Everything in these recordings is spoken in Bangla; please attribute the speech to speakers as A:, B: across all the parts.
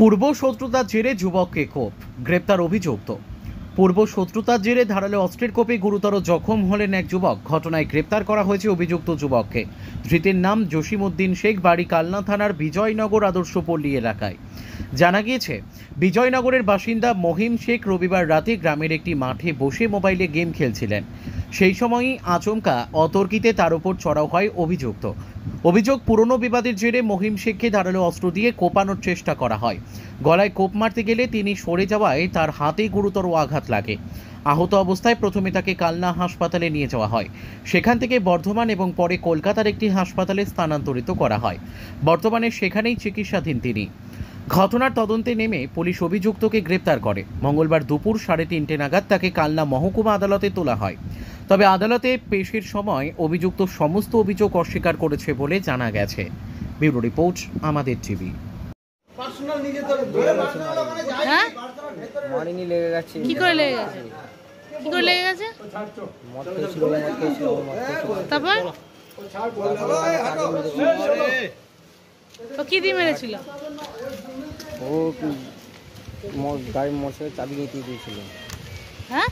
A: পূর্ব শত্রুতার জেরে যুবককে কোপ, গ্রেপ্তার অভিযুক্ত। পূর্ব শত্রুতার জেরে ধারালো অস্ত্রের কোপে গুরুতর জখম হলেন এক যুবক। ঘটনায় গ্রেপ্তার করা হয়েছে অভিযুক্ত যুবককে। ধৃতের নাম জসিমউদ্দিন শেখ, বাড়ি কালনা থানার বিজয়নগর আদর্শ পল্লী এলাকায়। জানা গিয়েছে, বিজয়নগরের বাসিন্দা মহিম শেখ রবিবার রাতে গ্রামের একটি মাঠে বসে মোবাইলে গেম খেলছিলেন। সেই সময়ই আচমকা অতর্কিতে তার উপর চড়াও হয় অভিযুক্ত। অভিযোগ, পুরনো বিবাদের জেরে মহিম শেখকে ধারালো অস্ত্র দিয়ে কোপানোর চেষ্টা করা হয়। গলায় কোপ মারতে গেলে তিনি সরে যাওয়ায় তার হাতে গুরুতর আঘাত লাগে। আহত অবস্থায় প্রথমে তাকে কালনা হাসপাতালে নিয়ে যাওয়া হয়। সেখান থেকে বর্ধমান এবং পরে কলকাতার একটি হাসপাতালে স্থানান্তরিত করা হয়। বর্তমানে সেখানেই চিকিৎসাধীন তিনি। ঘটনার তদন্তে নেমে পুলিশ অভিযুক্তকে গ্রেপ্তার করে। মঙ্গলবার দুপুর 3:30 নাগাদ তাকে কালনা মহকুমা আদালতে তোলা হয়। তবে আদালতে পেশের সময় অভিযুক্ত সমস্ত অভিযোগ অস্বীকার করেছে বলে জানা গেছে। ব্যুরো রিপোর্ট, আমাদের টিভি।
B: হ্যাঁ,
C: মারিনি, লেগে গেছে।
B: কি করে লেগে গেছে? কি করে লেগে গেছে?
C: মদ খেয়েছিল,
B: তারপর ও কি দিয়ে মেরেছিল?
C: ও গাড়ির মোটরসাইকেল চাবি গেঁথে দিয়েছিল।
B: হ্যাঁ,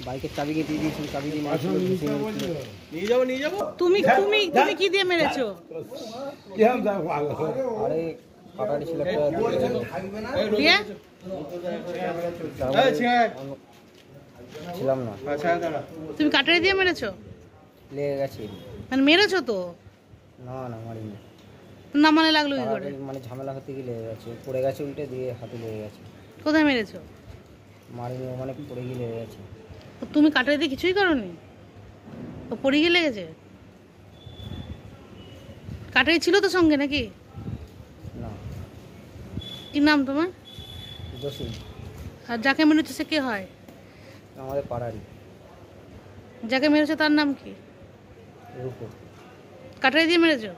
C: বাইকের চাবি গেঁথে দিয়েছিল, চাবি দিয়ে মারছিল।
B: তুমি তুমি তুমি কি দিয়ে মেরেছো?
C: আরে কাটারি ছিল একটা,
B: দিয়ে
C: ছিলাম না।
B: তুমি কাটারি দিয়ে মেরেছো?
C: লেগে গেছে।
B: মানে মেরেছো তো?
C: না না, মারিনি।
B: না মানে লাগলো কি করে?
C: মানে ঝামেলা হতে গিয়ে লেগে গেছে, পড়ে গেছে উল্টে, দিয়ে হাতে লেগে গেছে।
B: কোথায় মেরেছো?
C: মারিনি, মানে পড়ে গিয়ে লেগে গেছে।
B: তুমি কাটারি দিয়ে কিছুই করোনি? ও পড়ে গিয়ে লেগেছে? কাটারি ছিল তো সঙ্গে নাকি?
C: না।
B: কি নাম তোমার?
C: জসিম।
B: আর যাকে মেরেছো সে কে হয়?
C: আমাদের পাড়ারই।
B: যাকে মেরেছো তার নাম কি?
C: রূপো।
B: কাটারি দিয়ে মেরেছো?